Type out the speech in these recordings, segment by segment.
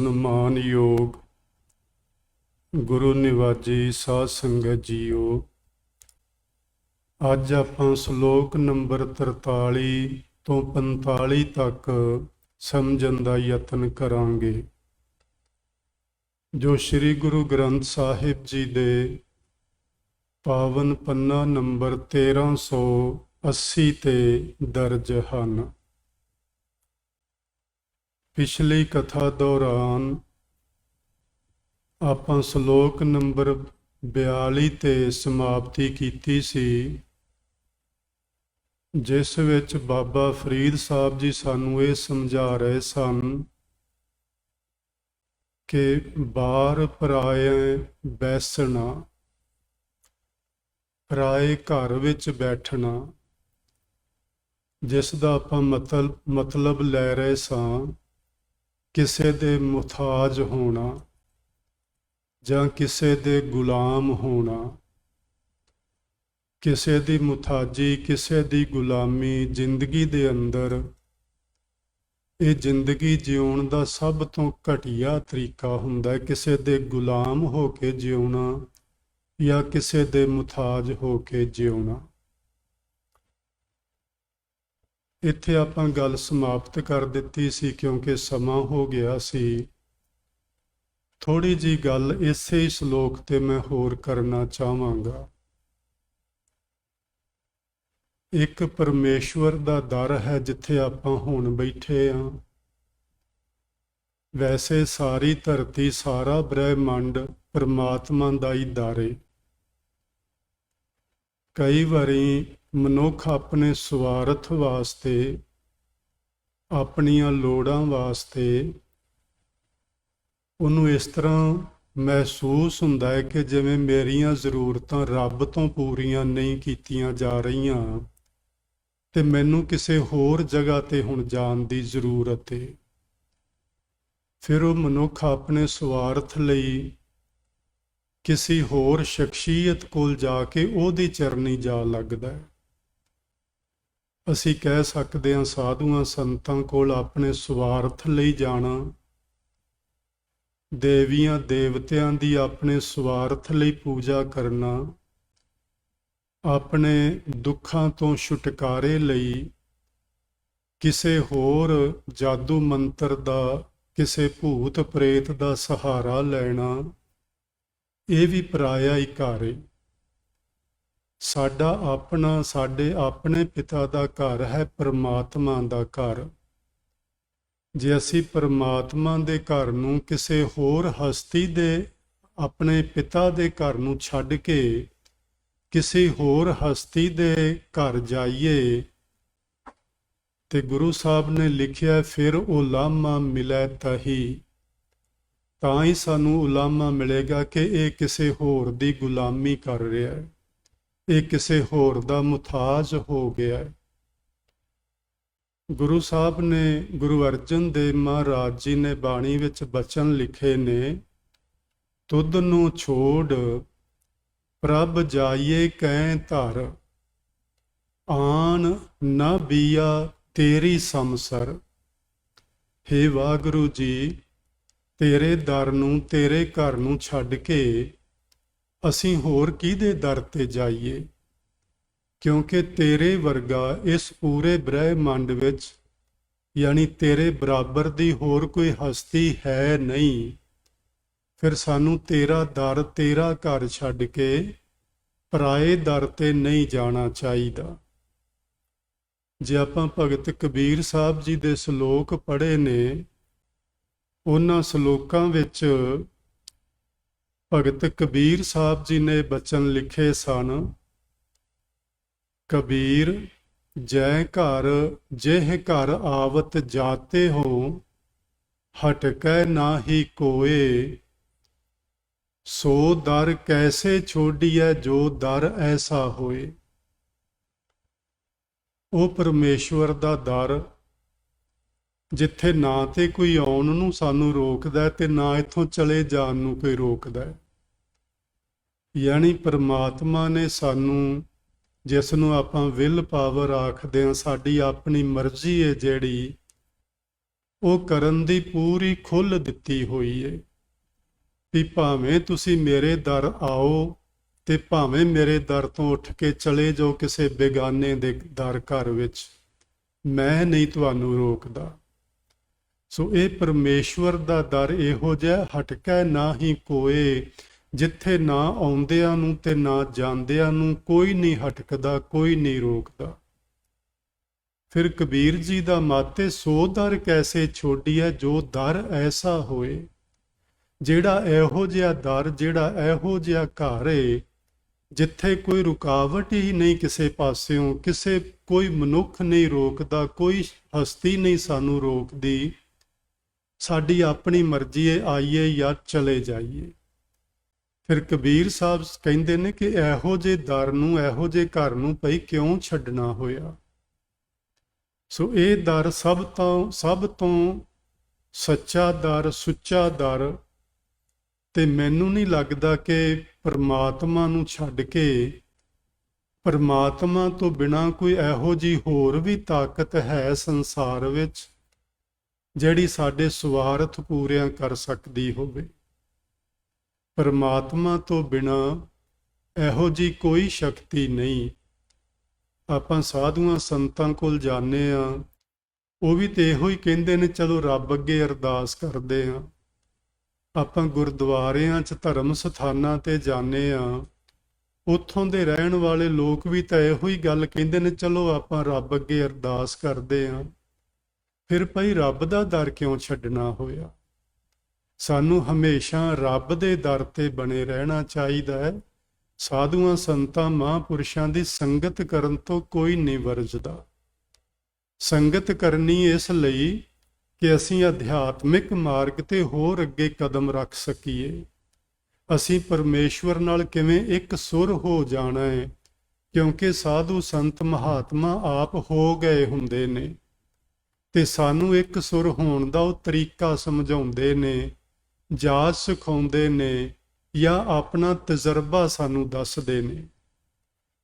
ਸਨਮਾਨਯੋਗ ਗੁਰੂ ਨਿਵਾਜੀ ਸਾਧ ਸੰਗਤ ਜੀਓ, ਅੱਜ ਆਪਾਂ ਸ਼ਲੋਕ ਨੰਬਰ 43 ਤੋਂ 45 ਤੱਕ ਸਮਝਣ ਦਾ ਯਤਨ ਕਰਾਂਗੇ। ਜੋ ਸ੍ਰੀ ਗੁਰੂ ਗ੍ਰੰਥ ਸਾਹਿਬ ਜੀ ਦੇ ਪਾਵਨ ਪੰਨਾ ਨੰਬਰ 1380 ਤੇ ਦਰਜ ਹਨ। ਪਿਛਲੀ ਕਥਾ ਦੌਰਾਨ ਆਪਾਂ ਸ਼ਲੋਕ ਨੰਬਰ 42 ਤੇ ਸਮਾਪਤੀ ਕੀਤੀ ਸੀ, ਜਿਸ ਵਿੱਚ ਬਾਬਾ ਫਰੀਦ ਸਾਹਿਬ ਜੀ ਸਾਨੂੰ ਇਹ ਸਮਝਾ ਰਹੇ ਸਨ ਕਿ ਬਾਰ ਪਰਾਏ ਬੈਸਣਾ, ਪਰਾਏ ਘਰ ਵਿੱਚ ਬੈਠਣਾ, ਜਿਸ ਦਾ ਆਪਾਂ ਮਤਲਬ ਲੈ ਰਹੇ ਸਾਂ ਕਿਸੇ ਦੇ ਮੁਹਤਾਜ ਹੋਣਾ ਜਾਂ ਕਿਸੇ ਦੇ ਗੁਲਾਮ ਹੋਣਾ। ਕਿਸੇ ਦੀ ਮੁਹਤਾਜੀ, ਕਿਸੇ ਦੀ ਗੁਲਾਮੀ ਜ਼ਿੰਦਗੀ ਦੇ ਅੰਦਰ ਇਹ ਜ਼ਿੰਦਗੀ ਜਿਉਣ ਦਾ ਸਭ ਤੋਂ ਘਟੀਆ ਤਰੀਕਾ ਹੁੰਦਾ ਹੈ। ਕਿਸੇ ਦੇ ਗੁਲਾਮ ਹੋ ਕੇ ਜਿਉਣਾ ਜਾਂ ਕਿਸੇ ਦੇ ਮੁਹਤਾਜ ਹੋ ਕੇ ਜਿਉਣਾ। ਇੱਥੇ ਆਪਾਂ ਗੱਲ ਸਮਾਪਤ ਕਰ ਦਿੱਤੀ ਸੀ ਕਿਉਂਕਿ ਸਮਾਂ ਹੋ ਗਿਆ ਸੀ। ਥੋੜੀ ਜੀ ਗੱਲ ਇਸੇ ਸ਼ਲੋਕ ਤੇ ਮੈਂ ਹੋਰ ਕਰਨਾ ਚਾਹਾਂਗਾ। ਇੱਕ ਪਰਮੇਸ਼ਵਰ ਦਾ ਦਰ ਹੈ ਜਿੱਥੇ ਆਪਾਂ ਹੁਣ ਬੈਠੇ ਹਾਂ। ਵੈਸੇ ਸਾਰੀ ਧਰਤੀ, ਸਾਰਾ ਬ੍ਰਹਿਮੰਡ ਪਰਮਾਤਮਾ ਦਾ ਹੀ ਦਰ ਹੈ। ਕਈ ਵਾਰੀ ਮਨੁੱਖ ਆਪਣੇ ਸਵਾਰਥ ਵਾਸਤੇ, ਆਪਣੀਆਂ ਲੋੜਾਂ ਵਾਸਤੇ ਉਹਨੂੰ ਇਸ ਤਰ੍ਹਾਂ ਮਹਿਸੂਸ ਹੁੰਦਾ ਹੈ ਕਿ ਜਿਵੇਂ ਮੇਰੀਆਂ ਜ਼ਰੂਰਤਾਂ ਰੱਬ ਤੋਂ ਪੂਰੀਆਂ ਨਹੀਂ ਕੀਤੀਆਂ ਜਾ ਰਹੀਆਂ ਤੇ ਮੈਨੂੰ ਕਿਸੇ ਹੋਰ ਜਗ੍ਹਾ ਤੇ ਹੁਣ ਜਾਣ ਦੀ ਜ਼ਰੂਰਤ ਹੈ। ਫਿਰ ਉਹ ਮਨੁੱਖ ਆਪਣੇ ਸਵਾਰਥ ਲਈ ਕਿਸੇ ਹੋਰ ਸ਼ਖਸੀਅਤ ਕੋਲ ਜਾ ਕੇ ਉਹਦੀ ਚਰਨੀ ਜਾ ਲੱਗਦਾ ਹੈ। ਅਸੀਂ ਕਹਿ ਸਕਦੇ ਹਾਂ ਸਾਧੂਆਂ ਸੰਤਾਂ ਕੋਲ ਆਪਣੇ ਸਵਾਰਥ ਲਈ ਜਾਣਾ, ਦੇਵੀਆਂ ਦੇਵਤਿਆਂ ਦੀ ਆਪਣੇ ਸਵਾਰਥ ਲਈ ਪੂਜਾ ਕਰਨਾ, ਆਪਣੇ ਦੁੱਖਾਂ ਤੋਂ ਛੁਟਕਾਰੇ ਲਈ ਕਿਸੇ ਹੋਰ ਜਾਦੂ ਮੰਤਰ ਦਾ, ਕਿਸੇ ਭੂਤ ਪ੍ਰੇਤ ਦਾ ਸਹਾਰਾ ਲੈਣਾ, ਇਹ ਵੀ ਪਰਾਇਆ ਹੀ ਘਰ ਹੈ। ਸਾਡਾ ਆਪਣਾ, ਸਾਡੇ ਆਪਣੇ ਪਿਤਾ ਦਾ ਘਰ ਹੈ ਪਰਮਾਤਮਾ ਦਾ ਘਰ। ਜੇ ਅਸੀਂ ਪਰਮਾਤਮਾ ਦੇ ਘਰ ਨੂੰ ਕਿਸੇ ਹੋਰ ਹਸਤੀ ਦੇ, ਆਪਣੇ ਪਿਤਾ ਦੇ ਘਰ ਨੂੰ ਛੱਡ ਕੇ ਕਿਸੇ ਹੋਰ ਹਸਤੀ ਦੇ ਘਰ ਜਾਈਏ ਤੇ ਗੁਰੂ ਸਾਹਿਬ ਨੇ ਲਿਖਿਆ ਫਿਰ ਉਲਾਮਾ ਮਿਲੈ ਤਹੀ, ਤਾਂ ਹੀ ਸਾਨੂੰ ਉਲਾਮਾ ਮਿਲੇਗਾ ਕਿ ਇਹ ਕਿਸੇ ਹੋਰ ਦੀ ਗੁਲਾਮੀ ਕਰ ਰਿਹਾ ਹੈ, ਇਹ ਕਿਸੇ ਹੋਰ ਦਾ ਮੁਹਤਾਜ ਹੋ ਗਿਆ ਹੈ। ਗੁਰੂ ਸਾਹਿਬ ਨੇ, ਗੁਰੂ ਅਰਜਨ ਦੇਵ ਮਹਾਰਾਜ ਜੀ ਨੇ ਬਾਣੀ ਵਿੱਚ ਬਚਨ ਲਿਖੇ ਨੇ, ਤੁਧ ਨੂੰ ਛੋੜ ਪ੍ਰਭ ਜਾਈਏ ਕੈ ਧਰ, ਆਣ ਨਾ ਬੀਆ ਤੇਰੀ ਸਮਸਰ। ਹੇ ਵਾਹਿਗੁਰੂ ਜੀ, ਤੇਰੇ ਦਰ ਨੂੰ, ਤੇਰੇ ਘਰ ਨੂੰ ਛੱਡ ਕੇ ਅਸੀਂ ਹੋਰ ਕਿਹਦੇ ਦਰ ਤੇ ਜਾਈਏ, ਕਿਉਂਕਿ ਤੇਰੇ ਵਰਗਾ ਇਸ ਪੂਰੇ ਬ੍ਰਹਿਮੰਡ ਵਿੱਚ, ਯਾਨੀ ਤੇਰੇ ਬਰਾਬਰ ਦੀ ਹੋਰ ਕੋਈ ਹਸਤੀ ਹੈ ਨਹੀਂ। ਫਿਰ ਸਾਨੂੰ ਤੇਰਾ ਦਰ, ਤੇਰਾ ਘਰ ਛੱਡ ਕੇ ਪਰਾਏ ਦਰ ਤੇ ਨਹੀਂ ਜਾਣਾ ਚਾਹੀਦਾ। ਜੇ ਆਪਾਂ ਭਗਤ ਕਬੀਰ ਸਾਹਿਬ ਜੀ ਦੇ ਸ਼ਲੋਕ ਪੜ੍ਹੇ ਨੇ, ਉਹਨਾਂ ਸ਼ਲੋਕਾਂ ਵਿੱਚ ਭਗਤ ਕਬੀਰ ਸਾਹਿਬ ਜੀ ਨੇ ਬਚਨ ਲਿਖੇ ਸਨ, ਕਬੀਰ ਜੈ ਘਰ ਜਿਹ ਘਰ ਆਵਤ ਜਾਤੇ ਹੋ, ਹਟਕੈ ਨਾਹੀ ਕੋਏ, ਸੋ ਦਰ ਕੈਸੇ ਛੋੜੀਐ ਜੋ ਦਰ ਐਸਾ ਹੋਏ। ਉਹ ਪਰਮੇਸ਼ਵਰ ਦਾ ਦਰ ਜਿੱਥੇ ਨਾ ਤੇ ਕੋਈ ਆਉਣ ਨੂੰ ਸਾਨੂੰ ਰੋਕਦਾ ਤੇ ਨਾ ਇੱਥੋਂ ਚਲੇ ਜਾਣ ਨੂੰ ਕੋਈ ਰੋਕਦਾ, ਯਾਨੀ ਪਰਮਾਤਮਾ ਨੇ ਸਾਨੂੰ, ਜਿਸ ਨੂੰ ਆਪਾਂ ਵਿਲ ਪਾਵਰ ਆਖਦੇ ਹਾਂ, ਸਾਡੀ ਆਪਣੀ ਮਰਜ਼ੀ ਹੈ ਜਿਹੜੀ, ਉਹ ਕਰਨ ਦੀ ਪੂਰੀ ਖੁੱਲ੍ਹ ਦਿੱਤੀ ਹੋਈ ਏ ਵੀ ਭਾਵੇਂ ਤੁਸੀਂ ਮੇਰੇ ਦਰ ਆਓ ਤੇ ਭਾਵੇਂ ਮੇਰੇ ਦਰ ਤੋਂ ਉੱਠ ਕੇ ਚਲੇ ਜਾਓ ਕਿਸੇ ਬੇਗਾਨੇ ਦੇ ਦਰ ਘਰ ਵਿੱਚ, ਮੈਂ ਨਹੀਂ ਤੁਹਾਨੂੰ ਰੋਕਦਾ। ਸੋ ਇਹ ਪਰਮੇਸ਼ਵਰ ਦਾ ਦਰ ਇਹੋ ਜਿਹਾ ਹਟਕਾ ਨਾ ਹੀ ਕੋਏ, ਜਿੱਥੇ ਨਾ ਆਉਂਦਿਆਂ ਨੂੰ ਤੇ ਨਾ ਜਾਂਦਿਆਂ ਨੂੰ ਕੋਈ ਨਹੀਂ ਹਟਕਦਾ, ਕੋਈ ਨਹੀਂ ਰੋਕਦਾ। ਫਿਰ ਕਬੀਰ ਜੀ ਦਾ ਮਾਤੇ ਸੋ ਦਰ ਕੈਸੇ ਛੋਡੀਐ ਜੋ ਦਰ ਐਸਾ ਹੋਏ। ਜਿਹੜਾ ਇਹੋ ਜਿਹਾ ਦਰ, ਜਿਹੜਾ ਇਹੋ ਜਿਹਾ ਘਰ ਏ ਜਿੱਥੇ ਕੋਈ ਰੁਕਾਵਟ ਹੀ ਨਹੀਂ ਕਿਸੇ ਪਾਸਿਓਂ, ਕੋਈ ਮਨੁੱਖ ਨਹੀਂ ਰੋਕਦਾ, ਕੋਈ ਹਸਤੀ ਨਹੀਂ ਸਾਨੂੰ ਰੋਕਦੀ, ਸਾਡੀ ਆਪਣੀ ਮਰਜ਼ੀ ਏ ਆਈਏ ਜਾਂ ਚਲੇ ਜਾਈਏ। ਫਿਰ ਕਬੀਰ ਸਾਹਿਬ ਕਹਿੰਦੇ ਨੇ ਕਿ ਇਹੋ ਜਿਹੇ ਦਰ ਨੂੰ, ਇਹੋ ਜਿਹੇ ਘਰ ਨੂੰ ਭਈ ਕਿਉਂ ਛੱਡਣਾ ਹੋਇਆ। ਸੋ ਇਹ ਦਰ ਸਭ ਤੋਂ ਸੱਚਾ ਦਰ, ਸੁੱਚਾ ਦਰ, ਤੇ ਮੈਨੂੰ ਨਹੀਂ ਲੱਗਦਾ ਕਿ ਪਰਮਾਤਮਾ ਨੂੰ ਛੱਡ ਕੇ, ਪਰਮਾਤਮਾ ਤੋਂ ਬਿਨਾਂ ਕੋਈ ਇਹੋ ਜਿਹੀ ਹੋਰ ਵੀ ਤਾਕਤ ਹੈ ਸੰਸਾਰ ਵਿੱਚ ਜਿਹੜੀ ਸਾਡੇ ਸਵਾਰਥ ਪੂਰਿਆਂ ਕਰ ਸਕਦੀ ਹੋਵੇ। ਪਰਮਾਤਮਾ ਤੋਂ ਬਿਨਾਂ ਇਹੋ ਜਿਹੀ ਕੋਈ ਸ਼ਕਤੀ ਨਹੀਂ। ਆਪਾਂ ਸਾਧੂਆਂ ਸੰਤਾਂ ਕੋਲ ਜਾਂਦੇ ਆ, ਉਹ ਵੀ ਤੇ ਇਹੋ ਹੀ ਕਹਿੰਦੇ ਨੇ ਚਲੋ ਰੱਬ ਅੱਗੇ ਅਰਦਾਸ ਕਰਦੇ ਆ। ਆਪਾਂ ਗੁਰਦੁਆਰਿਆਂ 'ਚ ਧਰਮ ਸਥਾਨਾਂ ਤੇ ਜਾਂਦੇ ਆ, ਉੱਥੋਂ ਦੇ ਰਹਿਣ ਵਾਲੇ ਲੋਕ ਵੀ ਤਾਂ ਇਹੋ ਹੀ ਗੱਲ ਕਹਿੰਦੇ ਨੇ ਚਲੋ ਆਪਾਂ ਰੱਬ ਅੱਗੇ ਅਰਦਾਸ ਕਰਦੇ ਆ। ਫਿਰ ਭਾਈ ਰੱਬ ਦਾ ਦਰ ਕਿਉਂ ਛੱਡਣਾ ਹੋਇਆ। ਸਾਨੂੰ ਹਮੇਸ਼ਾ ਰੱਬ ਦੇ ਦਰ ਤੇ ਬਣੇ ਰਹਿਣਾ ਚਾਹੀਦਾ ਹੈ। ਸਾਧੂਆਂ ਸੰਤਾਂ ਮਹਾਂਪੁਰਸ਼ਾਂ ਦੀ ਸੰਗਤ ਕਰਨ ਤੋਂ ਕੋਈ ਨਹੀਂ ਵਰਜਦਾ। ਸੰਗਤ ਕਰਨੀ ਇਸ ਲਈ ਕਿ ਅਸੀਂ ਅਧਿਆਤਮਿਕ ਮਾਰਗ ਤੇ ਹੋਰ ਅੱਗੇ ਕਦਮ ਰੱਖ ਸਕੀਏ। ਅਸੀਂ ਪਰਮੇਸ਼ਵਰ ਨਾਲ ਕਿਵੇਂ ਇੱਕ ਸੁਰ ਹੋ ਜਾਣਾ ਹੈ, ਕਿਉਂਕਿ ਸਾਧੂ ਸੰਤ ਮਹਾਤਮਾ ਆਪ ਹੋ ਗਏ ਹੁੰਦੇ ਨੇ ਤੇ ਸਾਨੂੰ ਇੱਕ ਸੁਰ ਹੋਣ ਦਾ ਉਹ ਤਰੀਕਾ ਸਮਝਾਉਂਦੇ ਨੇ, ਜਾਚ ਸਿਖਾਉਂਦੇ ਨੇ ਜਾਂ ਆਪਣਾ ਤਜਰਬਾ ਸਾਨੂੰ ਦੱਸਦੇ ਨੇ।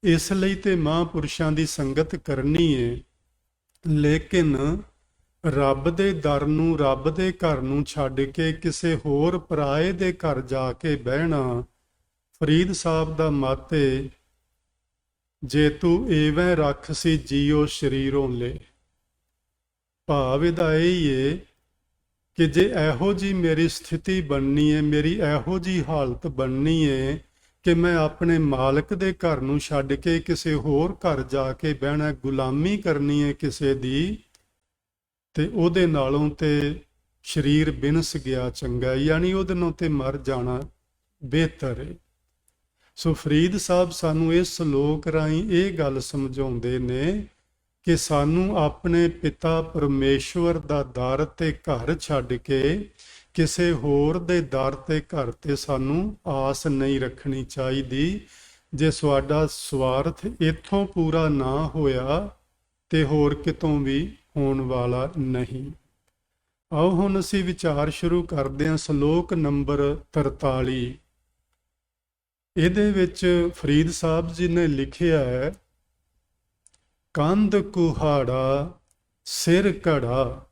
ਇਸ ਲਈ ਤੇ ਮਹਾਂਪੁਰਸ਼ਾਂ ਦੀ ਸੰਗਤ ਕਰਨੀ ਹੈ, ਲੇਕਿਨ ਰੱਬ ਦੇ ਦਰ ਨੂੰ, ਰੱਬ ਦੇ ਘਰ ਨੂੰ ਛੱਡ ਕੇ ਕਿਸੇ ਹੋਰ ਪਰਾਏ ਦੇ ਘਰ ਜਾ ਕੇ ਬਹਿਣਾ। ਫਰੀਦ ਸਾਹਿਬ ਦਾ ਮਤ ਏ, ਜੇ ਤੂੰ ਏਵੇਂ ਰੱਖ ਸੀ ਜੀਓ ਸ਼ਰੀਰੋਂ ਲੈ। ਭਾਵ ਇਹਦਾ ਇਹ ਏ ਕਿ ਜੇ ਇਹੋ ਜੀ ਮੇਰੀ ਸਥਿਤੀ ਬਣਨੀ ਹੈ, ਮੇਰੀ ਇਹੋ ਜੀ ਹਾਲਤ ਬਣਨੀ ਹੈ ਕਿ ਮੈਂ ਆਪਣੇ ਮਾਲਕ ਦੇ ਘਰ ਨੂੰ ਛੱਡ ਕੇ ਕਿਸੇ ਹੋਰ ਘਰ ਜਾ ਕੇ ਬਹਿਣਾ, ਗੁਲਾਮੀ ਕਰਨੀ ਹੈ ਕਿਸੇ ਦੀ, ਤੇ ਉਹਦੇ ਨਾਲੋਂ ਤੇ ਸਰੀਰ ਬਿਨਸ ਗਿਆ ਚੰਗਾ, ਯਾਨੀ ਉਹਦੇ ਨਾਲੋਂ ਤੇ ਮਰ ਜਾਣਾ ਬਿਹਤਰ ਹੈ। ਸੋ ਫਰੀਦ ਸਾਹਿਬ ਸਾਨੂੰ ਇਸ ਸ਼ਲੋਕ ਰਾਹੀਂ ਇਹ ਗੱਲ ਸਮਝਾਉਂਦੇ ਨੇ ਕਿ ਸਾਨੂੰ ਆਪਣੇ ਪਿਤਾ ਪਰਮੇਸ਼ਵਰ ਦਾ ਦਰ ਤੇ ਘਰ ਛੱਡ ਕੇ ਕਿਸੇ ਹੋਰ ਦੇ ਦਰ ਤੇ ਘਰ ਤੇ ਸਾਨੂੰ ਆਸ ਨਹੀਂ ਰੱਖਣੀ ਚਾਹੀਦੀ। ਜੇ ਸਾਡਾ ਸਵਾਰਥ ਇੱਥੋਂ ਪੂਰਾ ਨਾ ਹੋਇਆ ਤੇ ਹੋਰ ਕਿਤੋਂ ਵੀ ਹੋਣ ਵਾਲਾ ਨਹੀਂ। ਆਓ ਹੁਣ ਅਸੀਂ ਵਿਚਾਰ ਸ਼ੁਰੂ ਕਰਦੇ ਹਾਂ ਸ਼ਲੋਕ ਨੰਬਰ 43। ਇਹਦੇ ਵਿੱਚ ਫਰੀਦ ਸਾਹਿਬ ਜੀ ਨੇ ਲਿਖਿਆ ਹੈ, ਕੰਧ ਕੁਹਾੜਾ ਸਿਰ ਘੜਾ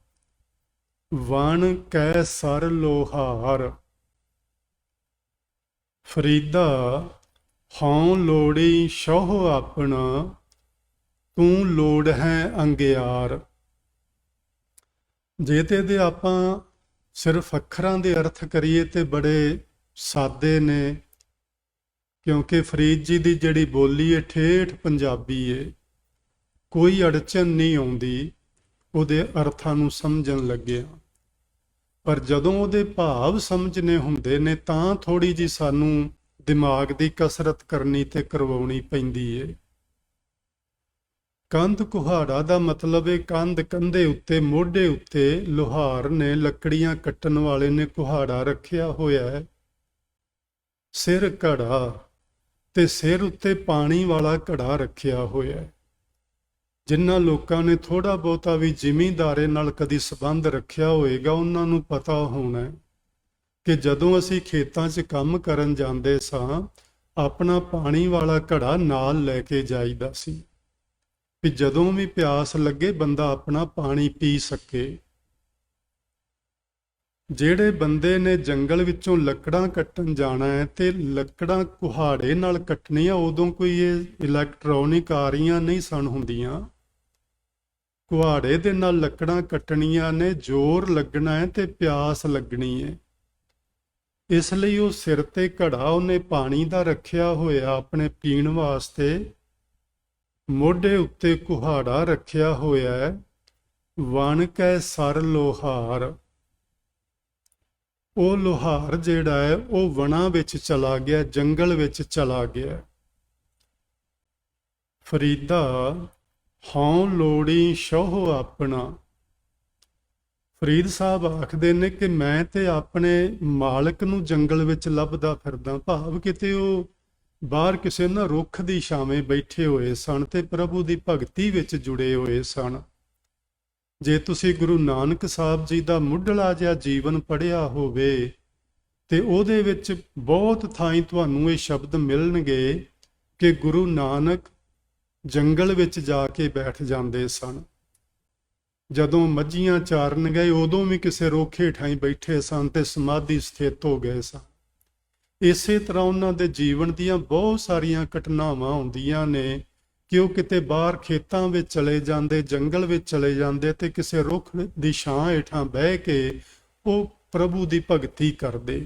ਵਣ ਕੈ ਸਰ ਲੋਹਾਰ। ਫਰੀਦਾ ਹਉ ਲੋੜੀ ਸ਼ੋਹ ਆਪਣਾ ਤੂੰ ਲੋੜ ਹੈ ਅੰਗਿਆਰ। ਜੇ ਤੇ ਇਹਦੇ ਆਪਾਂ ਸਿਰਫ ਅੱਖਰਾਂ ਦੇ ਅਰਥ ਕਰੀਏ ਤੇ ਬੜੇ ਸਾਦੇ ਨੇ, ਕਿਉਂਕਿ ਫਰੀਦ ਜੀ ਦੀ ਜਿਹੜੀ ਬੋਲੀ ਹੈ ਠੇਠ ਪੰਜਾਬੀ ਹੈ, ਕੋਈ ਅੜਚਨ ਨਹੀਂ ਆਉਂਦੀ ਉਹਦੇ ਅਰਥਾਂ ਨੂੰ ਸਮਝਣ ਲੱਗਿਆ। ਪਰ ਜਦੋਂ ਉਹਦੇ ਭਾਵ ਸਮਝਣੇ ਹੁੰਦੇ ਨੇ ਤਾਂ ਥੋੜੀ ਜੀ ਸਾਨੂੰ ਦਿਮਾਗ ਦੀ ਕਸਰਤ ਕਰਨੀ ਤੇ ਕਰਵਾਉਣੀ ਪੈਂਦੀ ਏ। ਕੰਧ ਕੁਹਾੜਾ ਦਾ ਮਤਲਬ ਹੈ ਕੰਧ, ਕੰਧੇ ਉੱਤੇ, ਮੋਢੇ ਉੱਤੇ ਲੁਹਾਰ ਨੇ, ਲੱਕੜੀਆਂ ਕੱਟਣ ਵਾਲੇ ਨੇ ਕੁਹਾੜਾ ਰੱਖਿਆ ਹੋਇਆ ਹੈ। ਸਿਰ ਘੜਾ, ਤੇ ਸਿਰ ਉੱਤੇ ਪਾਣੀ ਵਾਲਾ ਘੜਾ ਰੱਖਿਆ ਹੋਇਆ ਹੈ। ਜਿਨ੍ਹਾਂ ਲੋਕਾਂ ਨੇ ਥੋੜਾ ਬਹੁਤਾ ਵੀ ਜ਼ਿਮੀਂਦਾਰੇ ਨਾਲ ਕਦੀ ਸੰਬੰਧ ਰੱਖਿਆ ਹੋਏਗਾ ਉਹਨਾਂ ਨੂੰ ਪਤਾ ਹੋਣਾ ਕਿ ਜਦੋਂ ਅਸੀਂ ਖੇਤਾਂ 'ਚ ਕੰਮ ਕਰਨ ਜਾਂਦੇ ਸਾਂ, ਆਪਣਾ ਪਾਣੀ ਵਾਲਾ ਘੜਾ ਨਾਲ ਲੈ ਕੇ ਜਾਈਦਾ ਸੀ ਵੀ ਜਦੋਂ ਵੀ ਪਿਆਸ ਲੱਗੇ ਬੰਦਾ ਆਪਣਾ ਪਾਣੀ ਪੀ ਸਕੇ। ਜਿਹੜੇ ਬੰਦੇ ਨੇ ਜੰਗਲ ਵਿੱਚੋਂ ਲੱਕੜਾਂ ਕੱਟਣ ਜਾਣਾ ਹੈ ਤੇ ਲੱਕੜਾਂ ਕੁਹਾੜੇ ਨਾਲ ਕੱਟਣੀਆਂ, ਉਦੋਂ ਕੋਈ ਇਹ ਇਲੈਕਟ੍ਰੋਨਿਕ ਆ ਰਹੀਆਂ ਨਹੀਂ ਸਨ ਹੁੰਦੀਆਂ। ਕੁਹਾੜੇ ਦੇ ਨਾਲ ਲੱਕੜਾਂ ਕੱਟਣੀਆਂ ਨੇ, ਜ਼ੋਰ ਲੱਗਣਾ ਹੈ ਤੇ ਪਿਆਸ ਲੱਗਣੀ ਹੈ। ਇਸ ਲਈ ਉਹ ਸਿਰ ਤੇ ਘੜਾ ਉਹਨੇ ਪਾਣੀ ਦਾ ਰੱਖਿਆ ਹੋਇਆ ਆਪਣੇ ਪੀਣ ਵਾਸਤੇ, ਮੋਢੇ ਉੱਤੇ ਕੁਹਾੜਾ ਰੱਖਿਆ ਹੋਇਆ ਹੈ। ਵਣ ਕੈ ਸਰ ਲੋਹਾਰ, ਉਹ ਲੋਹਾਰ ਜਿਹੜਾ ਹੈ ਉਹ ਵਣਾਂ ਵਿੱਚ ਚਲਾ ਗਿਆ, ਜੰਗਲ ਵਿੱਚ ਚਲਾ ਗਿਆ। ਫਰੀਦਾ ਹਉ ਲੋੜੀ ਸ਼ੋਹ ਆਪਣਾ। ਫਰੀਦ ਸਾਹਿਬ ਆਖਦੇ ਨੇ ਕਿ ਮੈਂ ਤੇ ਆਪਣੇ ਮਾਲਕ ਨੂੰ ਜੰਗਲ ਵਿੱਚ ਲੱਭਦਾ ਫਿਰਦਾ, ਭਾਵ ਕਿਤੇ ਉਹ ਬਾਹਰ ਕਿਸੇ ਨਾ ਰੁੱਖ ਦੀ ਛਾਵੇਂ ਬੈਠੇ ਹੋਏ ਸਨ ਤੇ ਪ੍ਰਭੂ ਦੀ ਭਗਤੀ ਵਿੱਚ ਜੁੜੇ ਹੋਏ ਸਨ। ਜੇ ਤੁਸੀਂ ਗੁਰੂ ਨਾਨਕ ਸਾਹਿਬ ਜੀ ਦਾ ਮੁੱਢਲਾ ਜਿਹਾ ਜੀਵਨ ਪੜ੍ਹਿਆ ਹੋਵੇ ਤੇ ਉਹਦੇ ਵਿੱਚ ਬਹੁਤ ਥਾਈਂ ਤੁਹਾਨੂੰ ਇਹ ਸ਼ਬਦ ਮਿਲਣਗੇ ਕਿ ਗੁਰੂ ਨਾਨਕ ਜੰਗਲ ਵਿੱਚ ਜਾ ਕੇ ਬੈਠ ਜਾਂਦੇ ਸਨ। ਜਦੋਂ ਮੱਝੀਆਂ ਚਾਰਨ ਗਏ ਉਦੋਂ ਵੀ ਕਿਸੇ ਰੋਖੇ ਠਾਈ ਬੈਠੇ ਸਨ ਤੇ ਸਮਾਧੀ ਸਥਿਤ ਹੋ ਗਏ ਸਨ। ਇਸੇ ਤਰ੍ਹਾਂ ਉਹਨਾਂ ਦੇ ਜੀਵਨ ਦੀਆਂ ਬਹੁਤ ਸਾਰੀਆਂ ਘਟਨਾਵਾਂ ਹੁੰਦੀਆਂ ਨੇ ਕਿ ਉਹ ਕਿਤੇ ਬਾਹਰ ਖੇਤਾਂ ਵਿੱਚ ਚਲੇ ਜਾਂਦੇ, ਜੰਗਲ ਵਿੱਚ ਚਲੇ ਜਾਂਦੇ ਤੇ ਕਿਸੇ ਰੁੱਖ ਦੀ ਛਾਂ ਹੇਠਾਂ ਬਹਿ ਕੇ ਉਹ ਪ੍ਰਭੂ ਦੀ ਭਗਤੀ ਕਰਦੇ।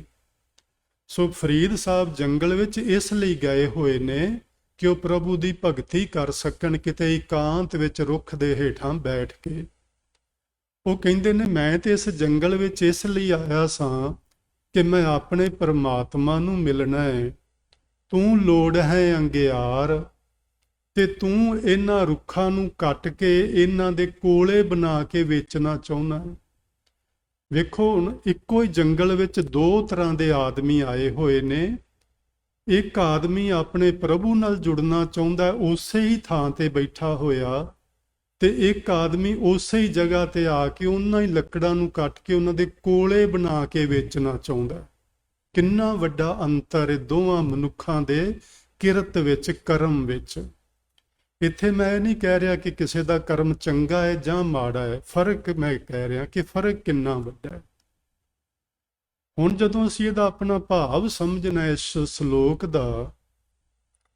ਸੋ ਫਰੀਦ ਸਾਹਿਬ ਜੰਗਲ ਵਿੱਚ ਇਸ ਲਈ ਗਏ ਹੋਏ ਨੇ ਕਿ ਉਹ ਪ੍ਰਭੂ ਦੀ ਭਗਤੀ ਕਰ ਸਕਣ, ਕਿਤੇ ਇਕਾਂਤ ਵਿੱਚ ਰੁੱਖ ਦੇ ਹੇਠਾਂ ਬੈਠ ਕੇ। ਉਹ ਕਹਿੰਦੇ ਨੇ ਮੈਂ ਤੇ ਇਸ ਜੰਗਲ ਵਿੱਚ ਇਸ ਲਈ ਆਇਆ ਸਾਂ ਕਿ ਮੈਂ ਆਪਣੇ ਪਰਮਾਤਮਾ ਨੂੰ ਮਿਲਣਾ ਹੈ। ਤੂੰ ਲੋੜ ਹੈ ਅੰਗਿਆਰ ਤੇ ਤੂੰ ਇਹਨਾਂ ਰੁੱਖਾਂ ਨੂੰ ਕੱਟ ਕੇ ਇਹਨਾਂ ਦੇ ਕੋਲੇ ਬਣਾ ਕੇ ਵੇਚਣਾ ਚਾਹੁੰਦਾ ਹੈ। ਵੇਖੋ ਹੁਣ ਇੱਕੋ ਹੀ ਜੰਗਲ ਵਿੱਚ ਦੋ ਤਰ੍ਹਾਂ ਦੇ ਆਦਮੀ ਆਏ ਹੋਏ ਨੇ। ਇੱਕ ਆਦਮੀ ਆਪਣੇ ਪ੍ਰਭੂ ਨਾਲ ਜੁੜਨਾ ਚਾਹੁੰਦਾ, ਉਸੇ ਹੀ ਥਾਂ ਤੇ ਬੈਠਾ ਹੋਇਆ, ਤੇ ਇੱਕ ਆਦਮੀ ਉਸੇ ਹੀ ਜਗ੍ਹਾ ਤੇ ਆ ਕੇ ਉਹਨਾਂ ਹੀ ਲੱਕੜਾਂ ਨੂੰ ਕੱਟ ਕੇ ਉਹਨਾਂ ਦੇ ਕੋਲੇ ਬਣਾ ਕੇ ਵੇਚਣਾ ਚਾਹੁੰਦਾ। ਕਿੰਨਾ ਵੱਡਾ ਅੰਤਰ ਹੈ ਦੋਵਾਂ ਮਨੁੱਖਾਂ ਦੇ ਕਿਰਤ ਵਿੱਚ, ਕਰਮ ਵਿੱਚ। ਇੱਥੇ ਮੈਂ ਨਹੀਂ ਕਹਿ ਰਿਹਾ ਕਿ ਕਿਸੇ ਦਾ ਕਰਮ ਚੰਗਾ ਹੈ ਜਾਂ ਮਾੜਾ ਹੈ, ਫਰਕ ਮੈਂ ਕਹਿ ਰਿਹਾ ਕਿ ਫਰਕ ਕਿੰਨਾ ਵੱਡਾ ਹੈ। ਹੁਣ ਜਦੋਂ ਅਸੀਂ ਇਹਦਾ ਆਪਣਾ ਭਾਵ ਸਮਝਣਾ ਇਸ ਸ਼ਲੋਕ ਦਾ,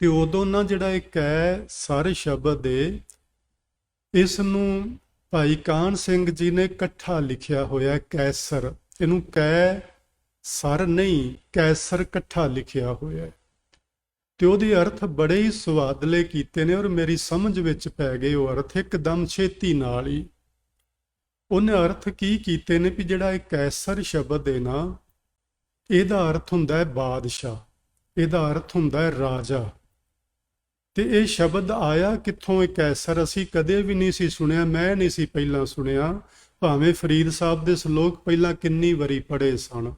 ਤੇ ਉਦੋਂ ਨਾ ਜਿਹੜਾ ਇਹ ਕੈ ਸਰ ਸ਼ਬਦ ਹੈ, ਇਸ ਨੂੰ ਭਾਈ ਕਾਹਨ ਸਿੰਘ ਜੀ ਨੇ ਇਕੱਠਾ ਲਿਖਿਆ ਹੋਇਆ ਕੈਸਰ। ਇਹਨੂੰ ਕੈ ਸਰ ਨਹੀਂ, ਕੈਸਰ ਇਕੱਠਾ ਲਿਖਿਆ ਹੋਇਆ ਤੇ ਉਹਦੇ ਅਰਥ ਬੜੇ ਹੀ ਸੁਆਦਲੇ ਕੀਤੇ ਨੇ ਔਰ ਮੇਰੀ ਸਮਝ ਵਿੱਚ ਪੈ ਗਏ ਉਹ ਅਰਥ ਇੱਕਦਮ ਛੇਤੀ ਨਾਲ ਹੀ। ਉਹਨੇ ਅਰਥ ਕੀ ਕੀਤੇ ਨੇ ਵੀ ਜਿਹੜਾ ਇਹ ਕੈਸਰ ਸ਼ਬਦ ਹੈ ਨਾ, ਇਹਦਾ ਅਰਥ ਹੁੰਦਾ ਹੈ ਬਾਦਸ਼ਾਹ, ਇਹਦਾ ਅਰਥ ਹੁੰਦਾ ਹੈ ਰਾਜਾ। ਤੇ ਇਹ ਸ਼ਬਦ ਆਇਆ ਕਿੱਥੋਂ? ਇਹ ਕੈਸਰ ਅਸੀਂ ਕਦੇ ਵੀ ਨਹੀਂ ਸੀ ਸੁਣਿਆ, ਮੈਂ ਨਹੀਂ ਸੀ ਪਹਿਲਾਂ ਸੁਣਿਆ, ਭਾਵੇਂ ਫਰੀਦ ਸਾਹਿਬ ਦੇ ਸ਼ਲੋਕ ਪਹਿਲਾਂ ਕਿੰਨੀ ਵਾਰੀ ਪੜ੍ਹੇ ਸਨ,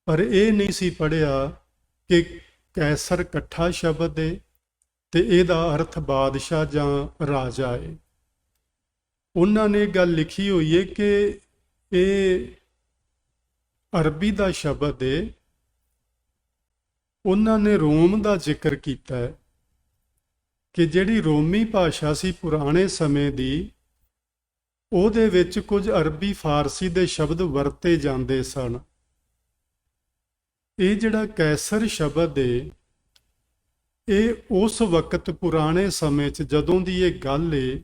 ਪਰ ਇਹ ਨਹੀਂ ਸੀ ਪੜ੍ਹਿਆ ਕਿ ਕੈਸਰ ਇਕੱਠਾ ਸ਼ਬਦ ਹੈ ਤੇ ਇਹਦਾ ਅਰਥ ਬਾਦਸ਼ਾਹ ਜਾਂ ਰਾਜਾ ਹੈ। ਉਹਨਾਂ ਨੇ ਗੱਲ ਲਿਖੀ ਹੋਈ ਹੈ ਕਿ ਇਹ ਅਰਬੀ ਦਾ ਸ਼ਬਦ ਹੈ। ਉਹਨਾਂ ਨੇ ਰੋਮ ਦਾ ਜ਼ਿਕਰ ਕੀਤਾ ਹੈ ਕਿ ਜਿਹੜੀ ਰੋਮੀ ਭਾਸ਼ਾ ਸੀ ਪੁਰਾਣੇ ਸਮੇਂ ਦੀ, ਉਹਦੇ ਵਿੱਚ ਕੁਝ ਅਰਬੀ ਫਾਰਸੀ ਦੇ ਸ਼ਬਦ ਵਰਤੇ ਜਾਂਦੇ ਸਨ। ਇਹ ਜਿਹੜਾ ਕੈਸਰ ਸ਼ਬਦ ਹੈ, ਇਹ ਉਸ ਵਕਤ ਪੁਰਾਣੇ ਸਮੇਂ 'ਚ ਜਦੋਂ ਦੀ ਇਹ ਗੱਲ ਹੈ